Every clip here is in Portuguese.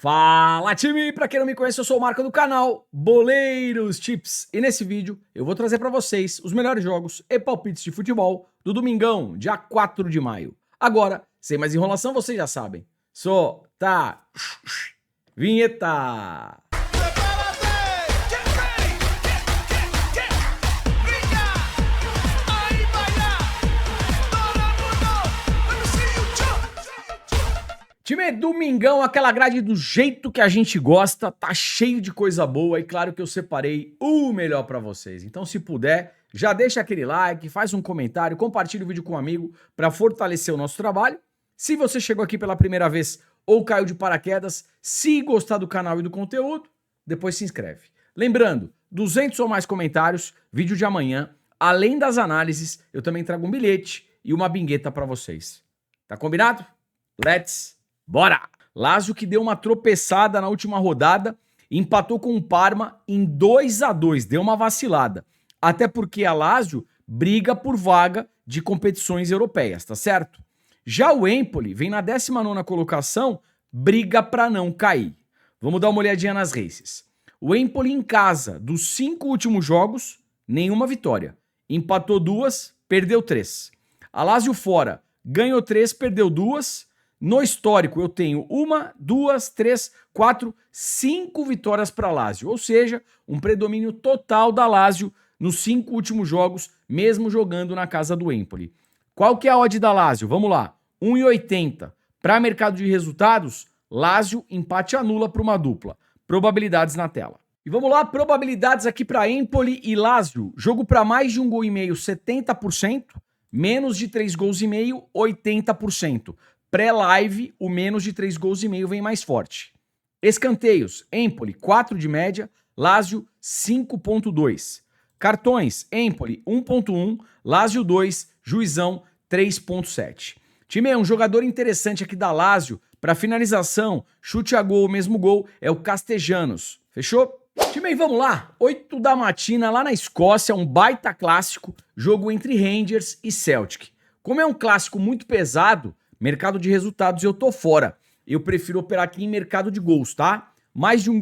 Fala, time! Pra quem não me conhece, eu sou o Marco do canal Boleiros Tips. E nesse vídeo eu vou trazer pra vocês os melhores jogos e palpites de futebol do domingão, dia 4 de maio. Agora, sem mais enrolação, vocês já sabem. Solta! Vinheta! Time, domingão, aquela grade do jeito que a gente gosta, tá cheio de coisa boa e claro que eu separei o melhor pra vocês. Então, se puder, já deixa aquele like, faz um comentário, compartilha o vídeo com um amigo pra fortalecer o nosso trabalho. Se você chegou aqui pela primeira vez ou caiu de paraquedas, se gostar do canal e do conteúdo, depois se inscreve. Lembrando, 200 ou mais comentários, vídeo de amanhã, além das análises, eu também trago um bilhete e uma bingueta pra vocês. Tá combinado? Bora! Lazio que deu uma tropeçada na última rodada, empatou com o Parma em 2-2, deu uma vacilada. Até porque a Lazio briga por vaga de competições europeias, tá certo? Já o Empoli vem na 19ª colocação, briga para não cair. Vamos dar uma olhadinha nas races. O Empoli em casa, dos 5 últimos jogos, nenhuma vitória. Empatou 2, perdeu 3. A Lazio fora, ganhou 3, perdeu 2. No histórico, eu tenho 1, 2, 3, 4, 5 vitórias para a Lazio. Ou seja, um predomínio total da Lazio nos 5 últimos jogos, mesmo jogando na casa do Empoli. Qual que é a odd da Lazio? Vamos lá, 1,80. Para mercado de resultados, Lazio empate anula para uma dupla. Probabilidades na tela. E vamos lá, probabilidades aqui para Empoli e Lazio. Jogo para mais de 1,5 gol, 70%. Menos de 3,5 gols, 80%. Pré-live, o menos de 3,5 gols vem mais forte. Escanteios, Empoli, 4 de média, Lazio, 5,2. Cartões, Empoli, 1,1, Lazio, 2, Juizão, 3,7. Time, um jogador interessante aqui da Lazio, para finalização, chute a gol, mesmo gol, é o Castellanos. Fechou? Time, vamos lá. 8 da matina, lá na Escócia, um baita clássico, jogo entre Rangers e Celtic. Como é um clássico muito pesado, mercado de resultados eu tô fora. Eu prefiro operar aqui em mercado de gols, tá? Mais de 1,5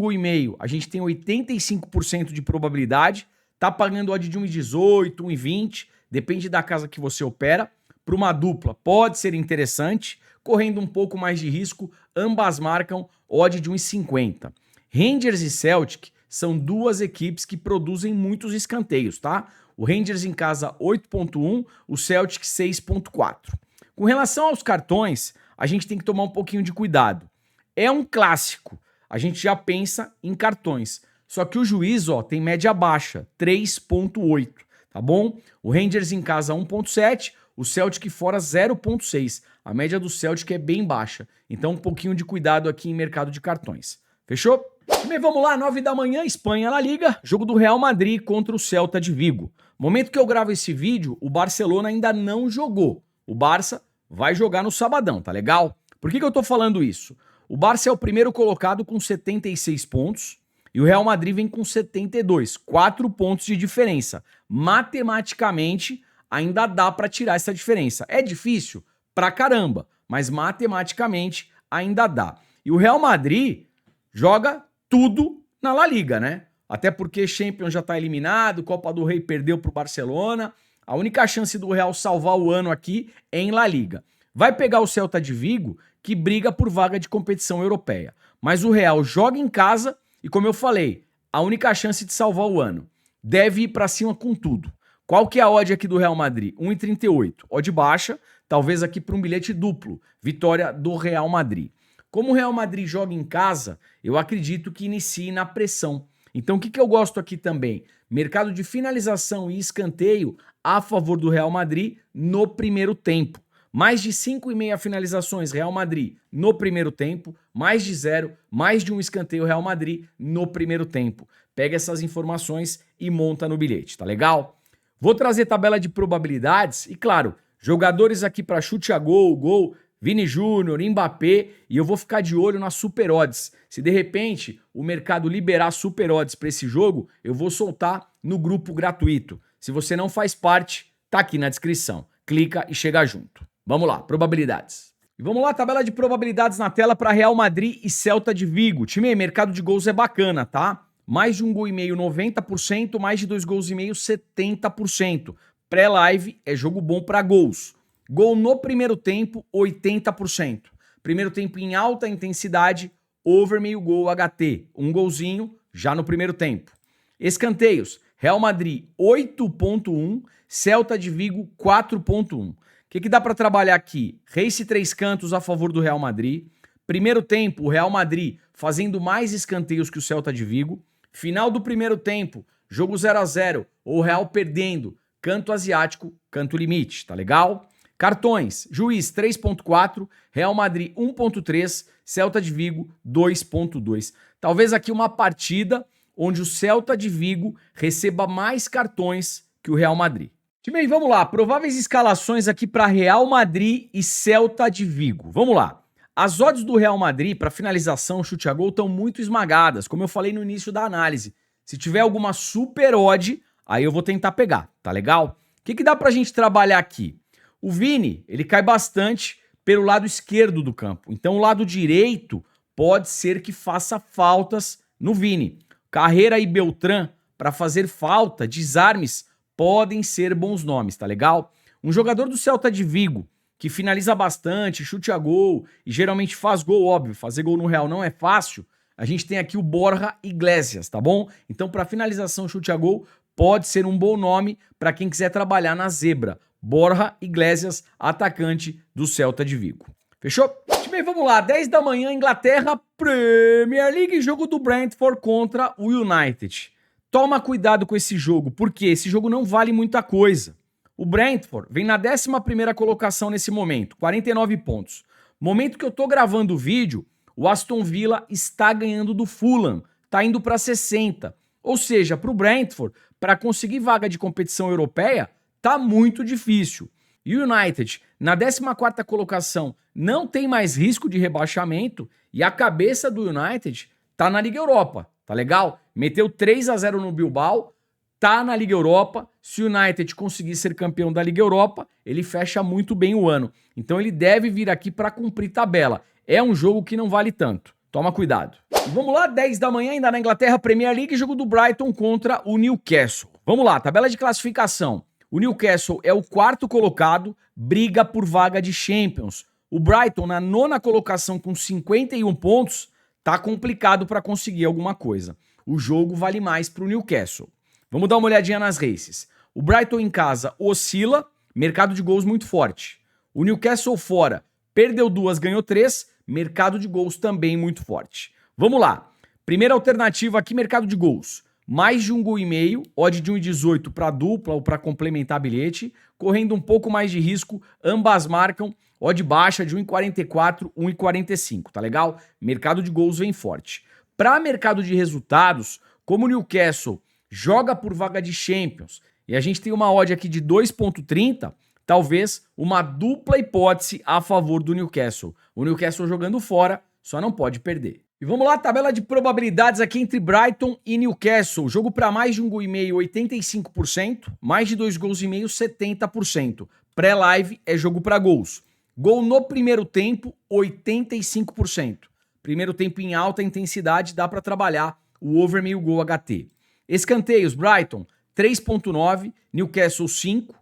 gol, a gente tem 85% de probabilidade. Tá pagando odd de 1,18, 1,20, depende da casa que você opera. Para uma dupla pode ser interessante, correndo um pouco mais de risco, ambas marcam odd de 1,50. Rangers e Celtic são duas equipes que produzem muitos escanteios, tá? O Rangers em casa 8,1, o Celtic 6,4. Com relação aos cartões, a gente tem que tomar um pouquinho de cuidado. É um clássico, a gente já pensa em cartões. Só que o juiz, ó, tem média baixa, 3,8, tá bom? O Rangers em casa 1,7, o Celtic fora 0,6. A média do Celtic é bem baixa, então um pouquinho de cuidado aqui em mercado de cartões. Fechou? Também vamos lá, 9 da manhã, Espanha, La Liga, jogo do Real Madrid contra o Celta de Vigo. Momento que eu gravo esse vídeo, o Barcelona ainda não jogou. O Barça vai jogar no sabadão, tá legal? Por que eu tô falando isso? O Barça é o primeiro colocado com 76 pontos e o Real Madrid vem com 72, 4 pontos de diferença. Matematicamente, ainda dá pra tirar essa diferença. É difícil? Pra caramba, mas matematicamente ainda dá. E o Real Madrid joga tudo na La Liga, né? Até porque Champions já tá eliminado, Copa do Rei perdeu pro Barcelona. A única chance do Real salvar o ano aqui é em La Liga. Vai pegar o Celta de Vigo, que briga por vaga de competição europeia. Mas o Real joga em casa e, como eu falei, a única chance de salvar o ano. Deve ir para cima com tudo. Qual que é a odd aqui do Real Madrid? 1,38. Odd baixa, talvez aqui para um bilhete duplo. Vitória do Real Madrid. Como o Real Madrid joga em casa, eu acredito que inicie na pressão. Então o que eu gosto aqui também? Mercado de finalização e escanteio a favor do Real Madrid no primeiro tempo. Mais de 5,5 finalizações Real Madrid no primeiro tempo, mais de 0, mais de um escanteio Real Madrid no primeiro tempo. Pega essas informações e monta no bilhete, tá legal? Vou trazer tabela de probabilidades e, claro, jogadores aqui para chute a gol, gol, Vini Júnior, Mbappé, e eu vou ficar de olho nas super odds. Se de repente o mercado liberar super odds para esse jogo, eu vou soltar no grupo gratuito. Se você não faz parte, tá aqui na descrição. Clica e chega junto. Vamos lá, probabilidades. E vamos lá, tabela de probabilidades na tela para Real Madrid e Celta de Vigo. Time, mercado de gols é bacana, tá? Mais de 1,5 gol, 90%, mais de 2,5 gols, 70%. Pré-live é jogo bom para gols. Gol no primeiro tempo, 80%. Primeiro tempo em alta intensidade, over meio gol HT. Um golzinho já no primeiro tempo. Escanteios, Real Madrid 8.1, Celta de Vigo 4.1. O que dá para trabalhar aqui? Race 3 cantos a favor do Real Madrid. Primeiro tempo, o Real Madrid fazendo mais escanteios que o Celta de Vigo. Final do primeiro tempo, jogo 0-0, ou o Real perdendo. Canto asiático, canto limite, tá legal? Cartões, juiz 3.4, Real Madrid 1.3, Celta de Vigo 2.2. Talvez aqui uma partida onde o Celta de Vigo receba mais cartões que o Real Madrid. Time, vamos lá, prováveis escalações aqui para Real Madrid e Celta de Vigo. Vamos lá. As odds do Real Madrid para finalização, chute a gol, estão muito esmagadas, como eu falei no início da análise. Se tiver alguma super odd, aí eu vou tentar pegar, tá legal? O que dá pra gente trabalhar aqui? O Vini, ele cai bastante pelo lado esquerdo do campo. Então o lado direito pode ser que faça faltas no Vini. Carreira e Beltrán, para fazer falta, desarmes, podem ser bons nomes, tá legal? Um jogador do Celta de Vigo, que finaliza bastante, chute a gol e geralmente faz gol, óbvio. Fazer gol no Real não é fácil. A gente tem aqui o Borja Iglesias, tá bom? Então para finalização, chute a gol, pode ser um bom nome para quem quiser trabalhar na zebra. Borja Iglesias, atacante do Celta de Vigo. Fechou? Bem, vamos lá. 10 da manhã, Inglaterra, Premier League, jogo do Brentford contra o United. Toma cuidado com esse jogo, porque esse jogo não vale muita coisa. O Brentford vem na 11ª colocação nesse momento, 49 pontos. Momento que eu tô gravando o vídeo, o Aston Villa está ganhando do Fulham, tá indo para 60. Ou seja, para o Brentford, para conseguir vaga de competição europeia, tá muito difícil. E o United, na 14ª colocação, não tem mais risco de rebaixamento e a cabeça do United tá na Liga Europa, tá legal? Meteu 3-0 no Bilbao, tá na Liga Europa. Se o United conseguir ser campeão da Liga Europa, ele fecha muito bem o ano. Então ele deve vir aqui para cumprir tabela. É um jogo que não vale tanto. Toma cuidado. E vamos lá, 10 da manhã, ainda na Inglaterra, Premier League, jogo do Brighton contra o Newcastle. Vamos lá, tabela de classificação. O Newcastle é o 4º colocado, briga por vaga de Champions. O Brighton, na 9ª colocação com 51 pontos, tá complicado para conseguir alguma coisa. O jogo vale mais para o Newcastle. Vamos dar uma olhadinha nas races. O Brighton em casa oscila, mercado de gols muito forte. O Newcastle fora, perdeu 2, ganhou 3, mercado de gols também muito forte. Vamos lá. Primeira alternativa aqui, mercado de gols. Mais de 1,5 gol, odd de 1,18 para dupla ou para complementar bilhete, correndo um pouco mais de risco, ambas marcam, odd baixa de 1,44, 1,45, tá legal? Mercado de gols vem forte. Para mercado de resultados, como o Newcastle joga por vaga de Champions e a gente tem uma odd aqui de 2,30, talvez uma dupla hipótese a favor do Newcastle. O Newcastle jogando fora, só não pode perder. E vamos lá, tabela de probabilidades aqui entre Brighton e Newcastle. Jogo para mais de 1,5 gol, 85%. Mais de 2,5 gols, 70%. Pré-live é jogo para gols. Gol no primeiro tempo, 85%. Primeiro tempo em alta intensidade, dá para trabalhar o over meio gol HT. Escanteios, Brighton 3.9, Newcastle 5.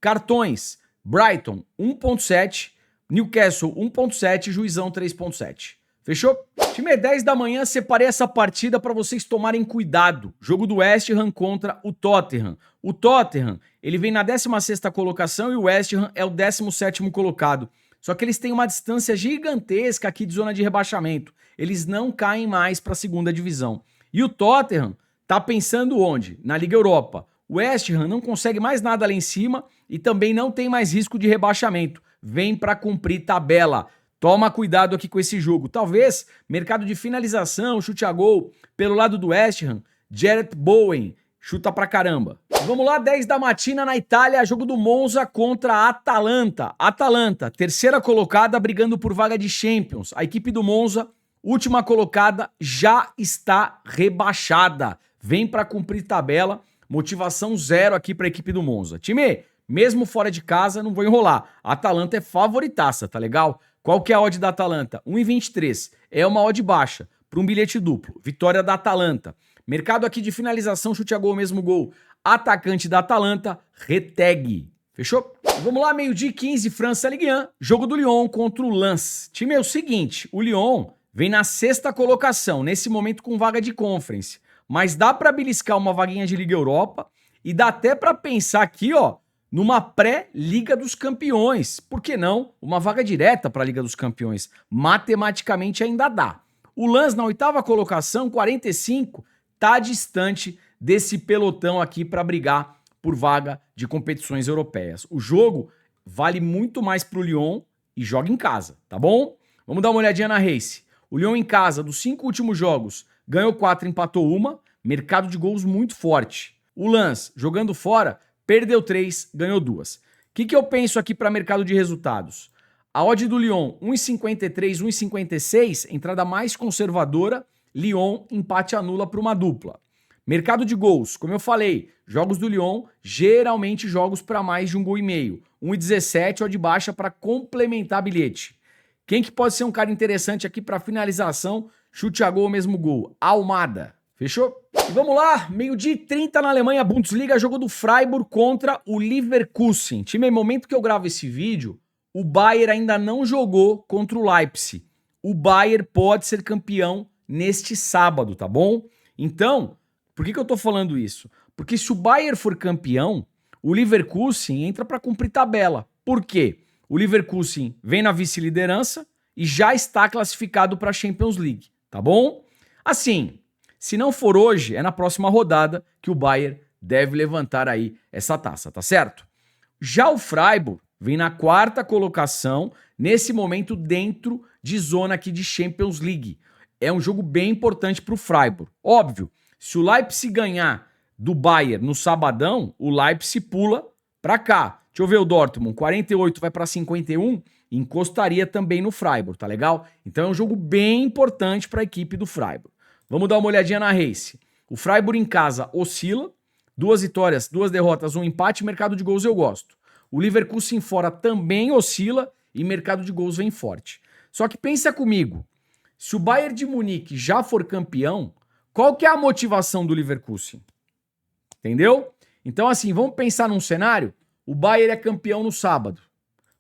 Cartões, Brighton 1.7, Newcastle 1.7, Juizão 3.7. Fechou? Time, 10 da manhã, separei essa partida para vocês tomarem cuidado. Jogo do West Ham contra o Tottenham. O Tottenham, ele vem na 16ª colocação e o West Ham é o 17º colocado. Só que eles têm uma distância gigantesca aqui de zona de rebaixamento. Eles não caem mais para a 2ª divisão. E o Tottenham tá pensando onde? Na Liga Europa. O West Ham não consegue mais nada lá em cima e também não tem mais risco de rebaixamento. Vem para cumprir tabela. Toma cuidado aqui com esse jogo. Talvez mercado de finalização, chute a gol. Pelo lado do West Ham, Jarrett Bowen chuta pra caramba. Vamos lá, 10 da matina na Itália, jogo do Monza contra a Atalanta. Atalanta, 3ª colocada, brigando por vaga de Champions. A equipe do Monza, última colocada, já está rebaixada. Vem para cumprir tabela. Motivação zero aqui para a equipe do Monza. Time, mesmo fora de casa, não vou enrolar. A Atalanta é favoritaça, tá legal? Qual que é a odd da Atalanta? 1,23. É uma odd baixa para um bilhete duplo. Vitória da Atalanta. Mercado aqui de finalização, chute a gol, mesmo gol. Atacante da Atalanta, Retegui. Fechou? Vamos lá, meio-dia 15, França Ligue 1. Jogo do Lyon contra o Lens. Time é o seguinte, o Lyon vem na 6ª colocação, nesse momento com vaga de Conference. Mas dá para beliscar uma vaguinha de Liga Europa e dá até para pensar aqui, ó, numa pré-Liga dos Campeões. Por que não? Uma vaga direta para a Liga dos Campeões. Matematicamente ainda dá. O Lens na 8ª colocação, 45, tá distante desse pelotão aqui para brigar por vaga de competições europeias. O jogo vale muito mais pro Lyon e joga em casa, tá bom? Vamos dar uma olhadinha na Race. O Lyon em casa, dos 5 últimos jogos, ganhou 4, empatou 1, mercado de gols muito forte. O Lens, jogando fora, perdeu 3, ganhou 2. O que eu penso aqui para mercado de resultados? A odd do Lyon, 1,53, 1,56, entrada mais conservadora, Lyon empate anula para uma dupla. Mercado de gols, como eu falei, jogos do Lyon, geralmente jogos para mais de 1,5 gol. 1,17 odd baixa para complementar bilhete. Quem que pode ser um cara interessante aqui para finalização, chute a gol, mesmo gol? Almada. Fechou? E vamos lá, meio-dia e 30 na Alemanha, Bundesliga, jogo do Freiburg contra o Leverkusen. Time, no momento que eu gravo esse vídeo, o Bayern ainda não jogou contra o Leipzig. O Bayern pode ser campeão neste sábado, tá bom? Então, por que eu tô falando isso? Porque se o Bayern for campeão, o Leverkusen entra para cumprir tabela. Por quê? O Leverkusen vem na vice-liderança e já está classificado para a Champions League, tá bom? Assim, se não for hoje, é na próxima rodada que o Bayern deve levantar aí essa taça, tá certo? Já o Freiburg vem na 4ª colocação, nesse momento dentro de zona aqui de Champions League. É um jogo bem importante para o Freiburg. Óbvio, se o Leipzig ganhar do Bayern no sabadão, o Leipzig pula para cá. Deixa eu ver o Dortmund, 48 vai para 51, encostaria também no Freiburg, tá legal? Então é um jogo bem importante para a equipe do Freiburg. Vamos dar uma olhadinha na Race. O Freiburg em casa oscila, 2 vitórias, 2 derrotas, 1 empate, mercado de gols eu gosto. O Leverkusen fora também oscila e mercado de gols vem forte. Só que pensa comigo, se o Bayern de Munique já for campeão, qual que é a motivação do Leverkusen? Entendeu? Então assim, vamos pensar num cenário, o Bayern é campeão no sábado.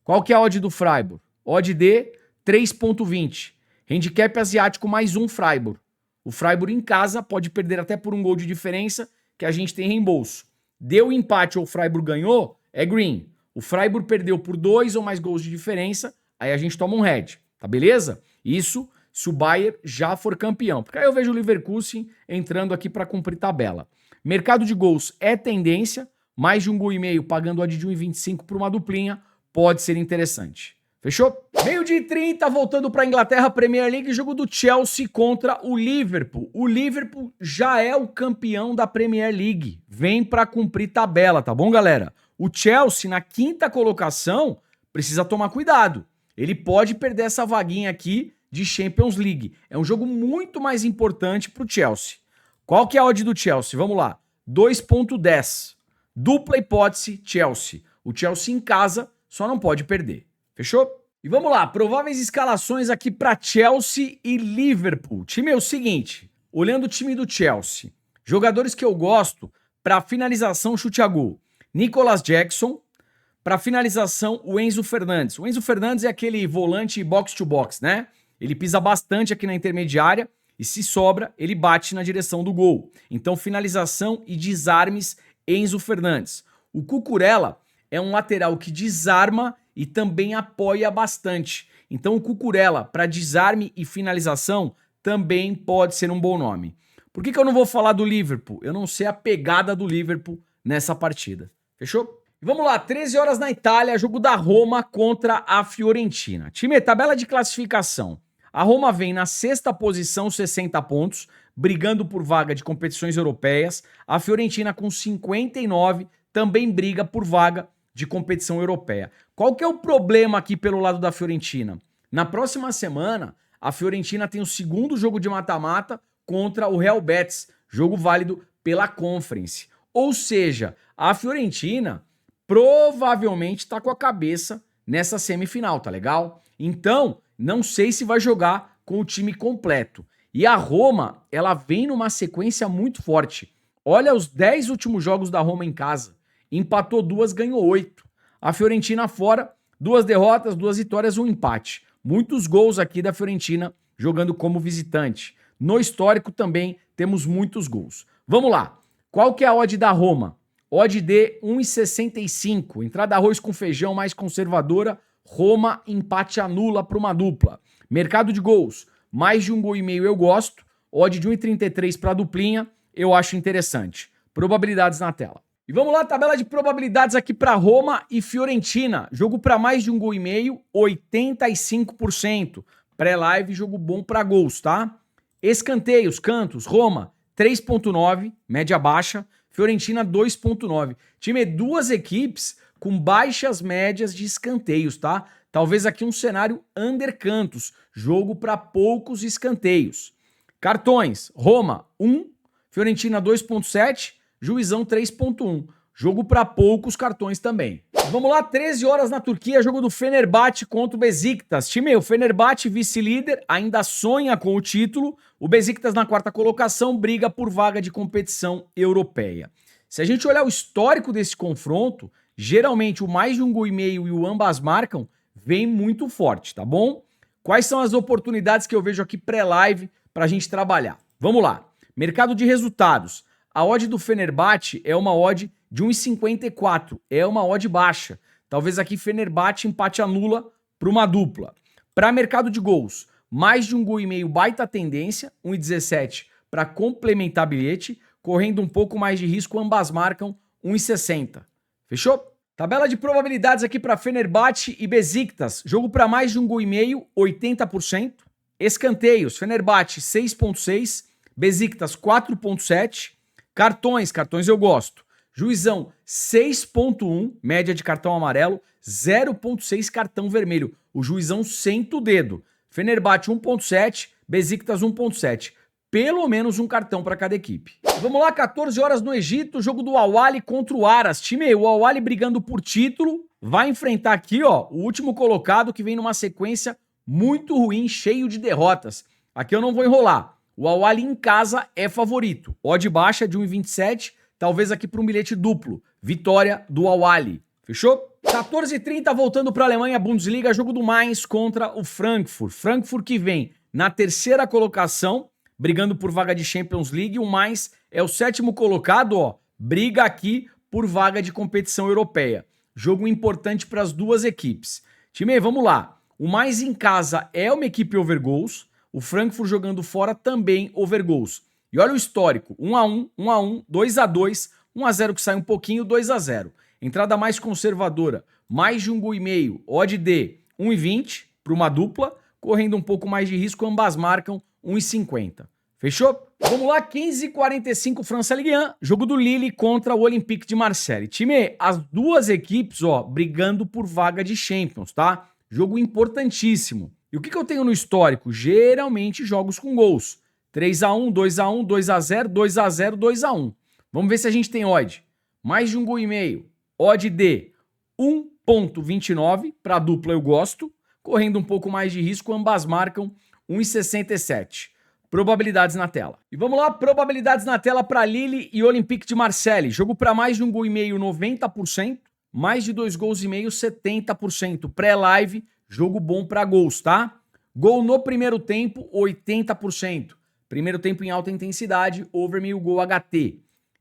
Qual que é a odd do Freiburg? Odd de 3,20. Handicap asiático mais 1 Freiburg. O Freiburg em casa pode perder até por 1 gol de diferença, que a gente tem reembolso. Deu empate ou o Freiburg ganhou, é green. O Freiburg perdeu por 2 ou mais gols de diferença, aí a gente toma um red, tá beleza? Isso se o Bayern já for campeão. Porque aí eu vejo o Leverkusen entrando aqui para cumprir tabela. Mercado de gols é tendência, mais de 1,5 gol pagando odd de 1,25 por uma duplinha, pode ser interessante. Fechou? Meio-dia e 30, voltando para a Inglaterra, Premier League, jogo do Chelsea contra o Liverpool. O Liverpool já é o campeão da Premier League. Vem para cumprir tabela, tá bom, galera? O Chelsea, na 5ª colocação, precisa tomar cuidado. Ele pode perder essa vaguinha aqui de Champions League. É um jogo muito mais importante para o Chelsea. Qual que é a odd do Chelsea? Vamos lá. 2,10. Dupla hipótese, Chelsea. O Chelsea em casa só não pode perder. Fechou? E vamos lá, prováveis escalações aqui para Chelsea e Liverpool. O time é o seguinte, olhando o time do Chelsea, jogadores que eu gosto para finalização, chute a gol. Nicolas Jackson, para finalização, o Enzo Fernandes. O Enzo Fernandes é aquele volante box-to-box, né? Ele pisa bastante aqui na intermediária e se sobra, ele bate na direção do gol. Então, finalização e desarmes, Enzo Fernandes. O Cucurella é um lateral que desarma e também apoia bastante. Então o Cucurella, para desarme e finalização, também pode ser um bom nome. Por que eu não vou falar do Liverpool? Eu não sei a pegada do Liverpool nessa partida. Fechou? E vamos lá, 13 horas na Itália, jogo da Roma contra a Fiorentina. Time, tabela de classificação. A Roma vem na 6ª posição, 60 pontos, brigando por vaga de competições europeias. A Fiorentina com 59 também briga por vaga de competição europeia. Qual que é o problema aqui pelo lado da Fiorentina? Na próxima semana, a Fiorentina tem o 2º jogo de mata-mata contra o Real Betis, jogo válido pela Conference. Ou seja, a Fiorentina provavelmente está com a cabeça nessa semifinal, tá legal? Então, não sei se vai jogar com o time completo. E a Roma, ela vem numa sequência muito forte. Olha os 10 últimos jogos da Roma em casa. Empatou 2, ganhou 8. A Fiorentina fora, 2 derrotas, 2 vitórias, 1 empate. Muitos gols aqui da Fiorentina jogando como visitante. No histórico também temos muitos gols. Vamos lá. Qual que é a odd da Roma? Odd de 1,65. Entrada arroz com feijão mais conservadora. Roma empate anula para uma dupla. Mercado de gols. Mais de 1,5 gol eu gosto. Odd de 1,33 para a duplinha. Eu acho interessante. Probabilidades na tela. E vamos lá, tabela de probabilidades aqui para Roma e Fiorentina. Jogo para mais de 1,5 gol, 85%. Pré-live, jogo bom para gols, tá? Escanteios, cantos, Roma, 3,9, média baixa. Fiorentina, 2,9. Time, duas equipes com baixas médias de escanteios, tá? Talvez aqui um cenário under cantos. Jogo para poucos escanteios. Cartões, Roma, 1. Fiorentina, 2,7. Juizão 3.1. Jogo para poucos cartões também. Vamos lá, 13 horas na Turquia, jogo do Fenerbahçe contra o Besiktas. Time, o Fenerbahçe vice-líder, ainda sonha com o título. O Besiktas na quarta colocação, briga por vaga de competição europeia. Se a gente olhar o histórico desse confronto, geralmente o mais de 1,5 gol e o ambas marcam vem muito forte, tá bom? Quais são as oportunidades que eu vejo aqui pré-live para a gente trabalhar? Vamos lá. Mercado de resultados. A odd do Fenerbahçe é uma odd de 1,54. É uma odd baixa. Talvez aqui Fenerbahçe empate anula para uma dupla. Para mercado de gols, mais de 1,5 gol baita tendência, 1,17 para complementar bilhete, correndo um pouco mais de risco, ambas marcam 1,60. Fechou? Tabela de probabilidades aqui para Fenerbahçe e Besiktas. Jogo para mais de 1,5 gol, 80%. Escanteios, Fenerbahçe 6,6. Besiktas 4,7. Cartões eu gosto. Juizão 6.1, média de cartão amarelo, 0.6 cartão vermelho. O Juizão senta o dedo. Fenerbahçe 1.7, Besiktas 1.7. Pelo menos um cartão para cada equipe. Vamos lá, 14 horas no Egito, jogo do Al-Ahly contra o Aras. Time, o Al-Ahly brigando por título, vai enfrentar aqui, ó, o último colocado que vem numa sequência muito ruim, cheio de derrotas. Aqui eu não vou enrolar. O Al-Ahly em casa é favorito. Odd baixa de 1,27, talvez aqui para um bilhete duplo. Vitória do Al-Ahly. Fechou? 14h30, voltando para a Alemanha, Bundesliga, jogo do Mainz contra o Frankfurt. Frankfurt que vem na terceira colocação, brigando por vaga de Champions League. O Mainz é o sétimo colocado, ó, briga aqui por vaga de competição europeia. Jogo importante para as duas equipes. Time, vamos lá. O Mainz em casa é uma equipe over goals. O Frankfurt jogando fora também over goals. E olha o histórico, 1-1, 1-1, 2-2, 1-0 que sai um pouquinho, 2-0. Entrada mais conservadora, mais de 1,5 gol, odd de 1,20 para uma dupla, correndo um pouco mais de risco, ambas marcam 1,50. Fechou? Vamos lá, 15h45, França Ligue 1, jogo do Lille contra o Olympique de Marseille. Time, as duas equipes, ó, brigando por vaga de Champions, tá? Jogo importantíssimo. E o que eu tenho no histórico? Geralmente jogos com gols. 3-1, 2-1, 2-0, 2-0, 2-1. Vamos ver se a gente tem odd. Mais de 1,5 gol. Odd de 1,29 para a dupla eu gosto. Correndo um pouco mais de risco, ambas marcam 1,67. Probabilidades na tela. E vamos lá, probabilidades na tela para Lille e Olympique de Marseille. Jogo para mais de 1,5 gol, 90%. Mais de 2,5 gols, 70%. Pré-live, jogo bom para gols, tá? Gol no primeiro tempo, 80%. Primeiro tempo em alta intensidade, over 1.000 gol HT.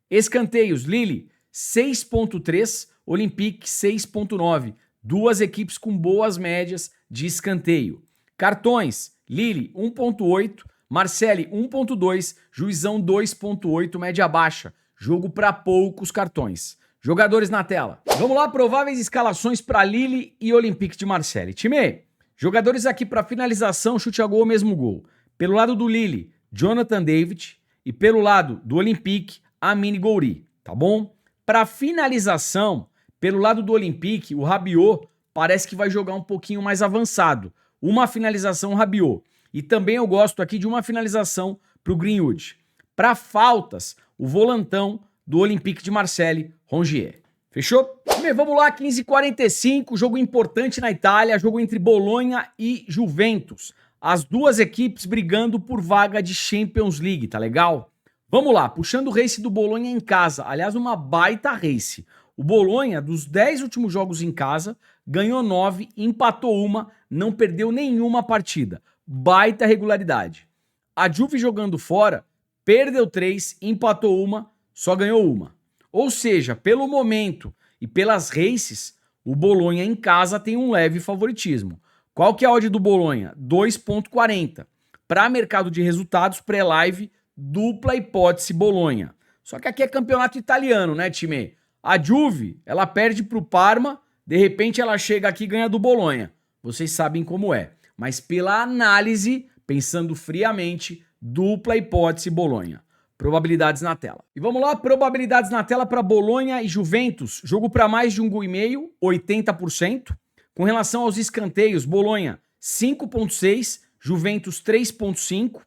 Escanteios, Lille, 6.3, Olympique, 6.9. Duas equipes com boas médias de escanteio. Cartões, Lille, 1.8, Marseille, 1.2, Juizão, 2.8, média baixa. Jogo para poucos cartões. Jogadores na tela. Vamos lá, prováveis escalações para Lille e Olympique de Marseille. Time, jogadores aqui para finalização, chute a gol, mesmo gol. Pelo lado do Lille, Jonathan David. E pelo lado do Olympique, Amine Gouiri, tá bom? Para finalização, pelo lado do Olympique, o Rabiot parece que vai jogar um pouquinho mais avançado. Uma finalização Rabiot. E também eu gosto aqui de uma finalização para o Greenwood. Para faltas, o volantão do Olympique de Marseille, Rongier. Fechou? Bem, vamos lá, 15h45, jogo importante na Itália, jogo entre Bolonha e Juventus. As duas equipes brigando por vaga de Champions League, tá legal? Vamos lá, puxando o race do Bolonha em casa. Aliás, uma baita race. O Bolonha, dos 10 últimos jogos em casa, ganhou 9, empatou uma, não perdeu nenhuma partida. Baita regularidade. A Juve jogando fora, perdeu 3, empatou uma, só ganhou uma. Ou seja, pelo momento e pelas races, o Bolonha em casa tem um leve favoritismo. Qual que é a odd do Bolonha? 2,40. Para mercado de resultados, pré-live, dupla hipótese Bolonha. Só que aqui é campeonato italiano, né, time? A Juve, ela perde pro Parma, de repente ela chega aqui e ganha do Bolonha. Vocês sabem como é. Mas pela análise, pensando friamente, dupla hipótese Bolonha. Probabilidades na tela. E vamos lá, probabilidades na tela para Bolonha e Juventus. Jogo para mais de um gol e meio, 80%. Com relação aos escanteios, Bolonha 5,6, Juventus 3,5.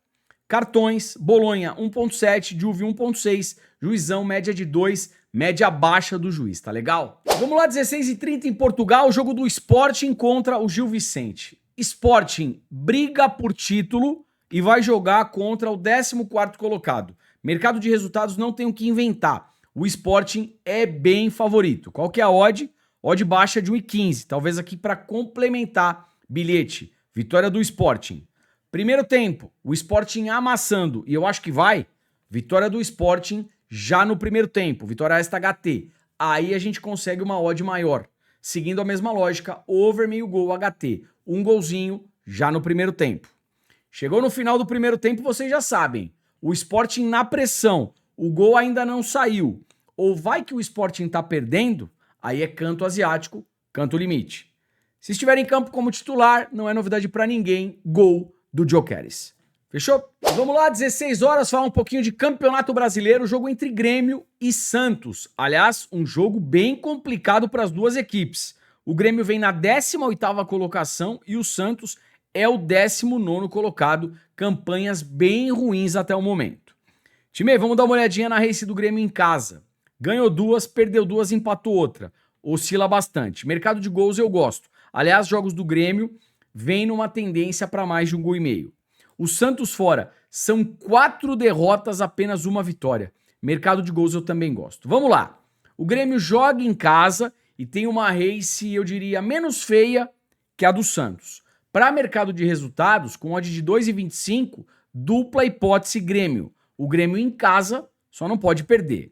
Cartões, Bolonha 1,7, Juve 1,6, juizão média de 2, média baixa do juiz, tá legal? Vamos lá, 16h30 em Portugal, jogo do Sporting contra o Gil Vicente. Sporting briga por título e vai jogar contra o 14º colocado. Mercado de resultados não tem o que inventar. O Sporting é bem favorito. Qual que é a odd? Odd baixa de 1,15. Talvez aqui para complementar bilhete. Vitória do Sporting. Primeiro tempo, o Sporting amassando. E eu acho que vai. Vitória do Sporting já no primeiro tempo. Vitória esta HT. Aí a gente consegue uma odd maior. Seguindo a mesma lógica, over meio gol HT. Um golzinho já no primeiro tempo. Chegou no final do primeiro tempo, vocês já sabem. O Sporting na pressão, o gol ainda não saiu. Ou vai que o Sporting tá perdendo, aí é canto asiático, canto limite. Se estiver em campo como titular, não é novidade pra ninguém, gol do Gyökeres. Fechou? Vamos lá, 16 horas, falar um pouquinho de Campeonato Brasileiro, jogo entre Grêmio e Santos. Aliás, um jogo bem complicado para as duas equipes. O Grêmio vem na 18ª colocação e o Santos é o 19º colocado, campanhas bem ruins até o momento. Time, vamos dar uma olhadinha na race do Grêmio em casa. Ganhou 2, perdeu 2, empatou outra. Oscila bastante. Mercado de gols eu gosto. Aliás, jogos do Grêmio vêm numa tendência para mais de um gol e meio. O Santos fora, são 4 derrotas, apenas uma vitória. Mercado de gols eu também gosto. Vamos lá. O Grêmio joga em casa e tem uma race, eu diria, menos feia que a do Santos. Para mercado de resultados, com odd de 2,25, dupla hipótese Grêmio. O Grêmio em casa só não pode perder.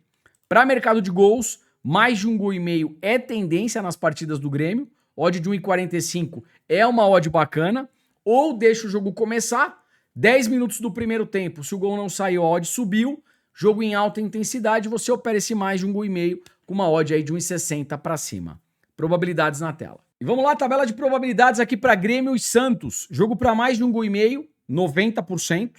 Para mercado de gols, mais de um gol e meio é tendência nas partidas do Grêmio. Odd de 1,45 é uma odd bacana. Ou deixa o jogo começar, 10 minutos do primeiro tempo, se o gol não saiu, a odd subiu. Jogo em alta intensidade, você opera esse mais de um gol e meio com uma odd aí de 1,60 para cima. Probabilidades na tela. E vamos lá, tabela de probabilidades aqui para Grêmio e Santos. Jogo para mais de um gol e meio, 90%.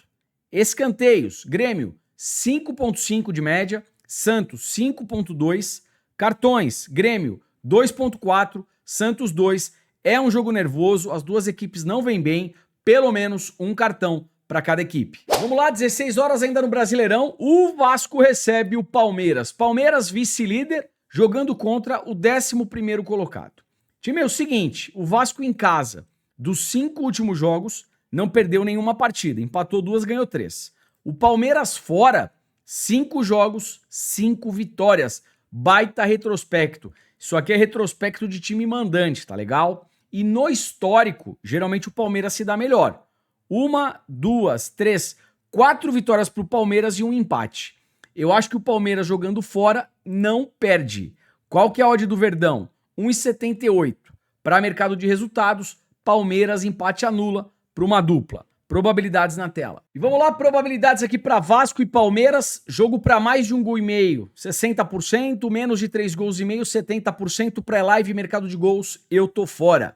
Escanteios, Grêmio 5,5 de média, Santos 5,2. Cartões, Grêmio 2,4, Santos 2. É um jogo nervoso, as duas equipes não vêm bem, pelo menos um cartão para cada equipe. Vamos lá, 16 horas ainda no Brasileirão, o Vasco recebe o Palmeiras. Palmeiras vice-líder, jogando contra o 11º colocado. Time, é o seguinte, o Vasco em casa, dos 5 últimos jogos, não perdeu nenhuma partida, empatou 2, ganhou 3. O Palmeiras fora, 5 jogos, 5 vitórias, baita retrospecto. Isso aqui é retrospecto de time mandante, tá legal? E no histórico, geralmente o Palmeiras se dá melhor. 1, 2, 3, 4 vitórias pro Palmeiras e um empate. Eu acho que o Palmeiras jogando fora não perde. Qual que é a odd do Verdão? 1,78. Para mercado de resultados, Palmeiras empate anula para uma dupla. Probabilidades na tela. E vamos lá, probabilidades aqui para Vasco e Palmeiras. Jogo para mais de um gol e meio, 60%. Menos de 3 gols e meio, 70%. Pré-live, mercado de gols, eu tô fora.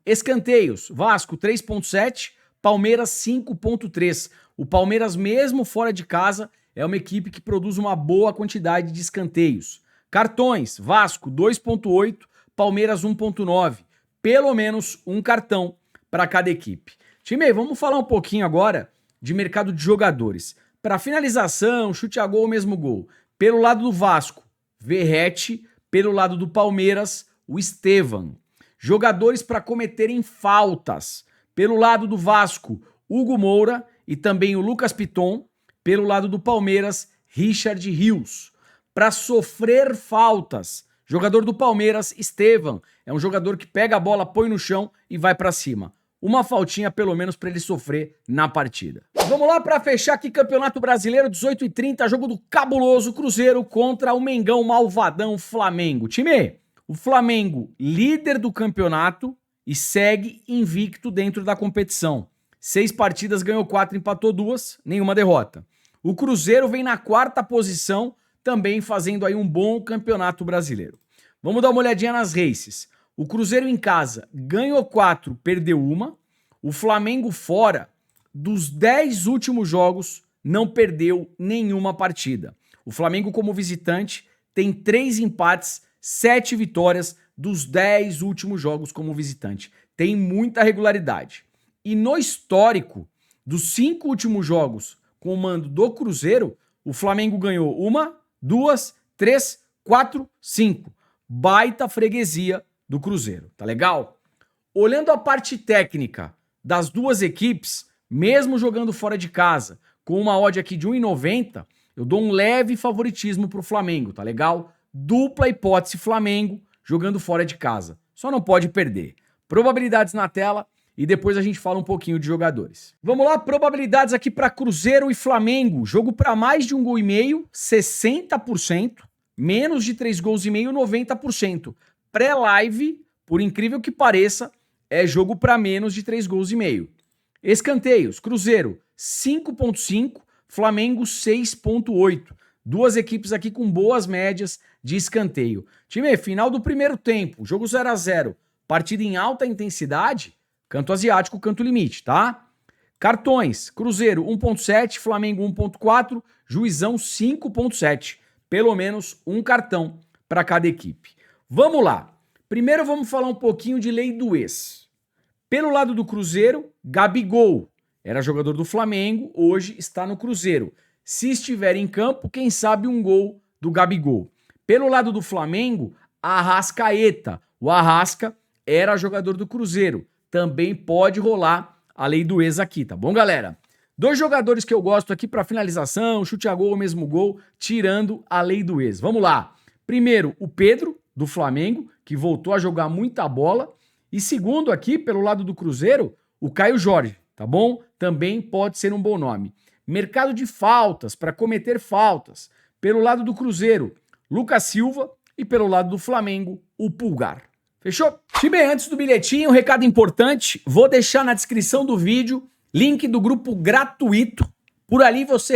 Escanteios, Vasco 3,7. Palmeiras 5,3. O Palmeiras, mesmo fora de casa, é uma equipe que produz uma boa quantidade de escanteios. Cartões, Vasco 2,8. Palmeiras 1,9. Pelo menos um cartão para cada equipe. Time, vamos falar um pouquinho agora de mercado de jogadores. Para finalização, chute a gol, mesmo gol. Pelo lado do Vasco, Verratti, Pelo lado do Palmeiras, o Estevam. Jogadores para cometerem faltas. Pelo lado do Vasco, Hugo Moura e também o Lucas Piton. Pelo lado do Palmeiras, Richard Rios. Para sofrer faltas, jogador do Palmeiras, Estevam. É um jogador que pega a bola, põe no chão e vai para cima. Uma faltinha pelo menos para ele sofrer na partida. Vamos lá para fechar aqui Campeonato Brasileiro, 18h30, jogo do cabuloso Cruzeiro contra o Mengão malvadão Flamengo. Time, o Flamengo líder do campeonato e segue invicto dentro da competição. 6 partidas, ganhou 4, empatou 2, nenhuma derrota. O Cruzeiro vem na 4ª posição, também fazendo aí um bom campeonato brasileiro. Vamos dar uma olhadinha nas races. O Cruzeiro em casa ganhou 4, perdeu 1. O Flamengo fora, dos 10 últimos jogos, não perdeu nenhuma partida. O Flamengo como visitante tem 3 empates, 7 vitórias dos 10 últimos jogos como visitante. Tem muita regularidade. E no histórico dos 5 últimos jogos com o mando do Cruzeiro, o Flamengo ganhou 1, 2, 3, 4, 5. Baita freguesia do Cruzeiro, tá legal? Olhando a parte técnica das duas equipes, mesmo jogando fora de casa, com uma odd aqui de 1,90, eu dou um leve favoritismo pro Flamengo, tá legal? Dupla hipótese Flamengo jogando fora de casa. Só não pode perder. Probabilidades na tela e depois a gente fala um pouquinho de jogadores. Vamos lá, probabilidades aqui para Cruzeiro e Flamengo. Jogo para mais de 1,5 gol, 60%. Menos de 3,5 gols, 90%. Pré-live, por incrível que pareça, é jogo para menos de 3,5 gols. Escanteios, Cruzeiro 5,5, Flamengo 6,8. Duas equipes aqui com boas médias de escanteio. Time, final do primeiro tempo, jogo 0-0, partida em alta intensidade, canto asiático, canto limite, tá? Cartões, Cruzeiro 1,7, Flamengo 1,4, Juizão 5,7. Pelo menos um cartão para cada equipe. Vamos lá. Primeiro vamos falar um pouquinho de lei do ex. Pelo lado do Cruzeiro, Gabigol. Era jogador do Flamengo, hoje está no Cruzeiro. Se estiver em campo, quem sabe um gol do Gabigol. Pelo lado do Flamengo, Arrascaeta. O Arrasca era jogador do Cruzeiro. Também pode rolar a lei do ex aqui, tá bom, galera? 2 jogadores que eu gosto aqui para finalização, chute a gol ou mesmo gol, tirando a lei do ex. Vamos lá. Primeiro, o Pedro, do Flamengo, que voltou a jogar muita bola. E segundo aqui, pelo lado do Cruzeiro, o Caio Jorge, tá bom? Também pode ser um bom nome. Mercado de faltas, para cometer faltas. Pelo lado do Cruzeiro, Lucas Silva. E pelo lado do Flamengo, o Pulgar. Fechou? Time, antes do bilhetinho, um recado importante. Vou deixar na descrição do vídeo link do grupo gratuito. Por ali você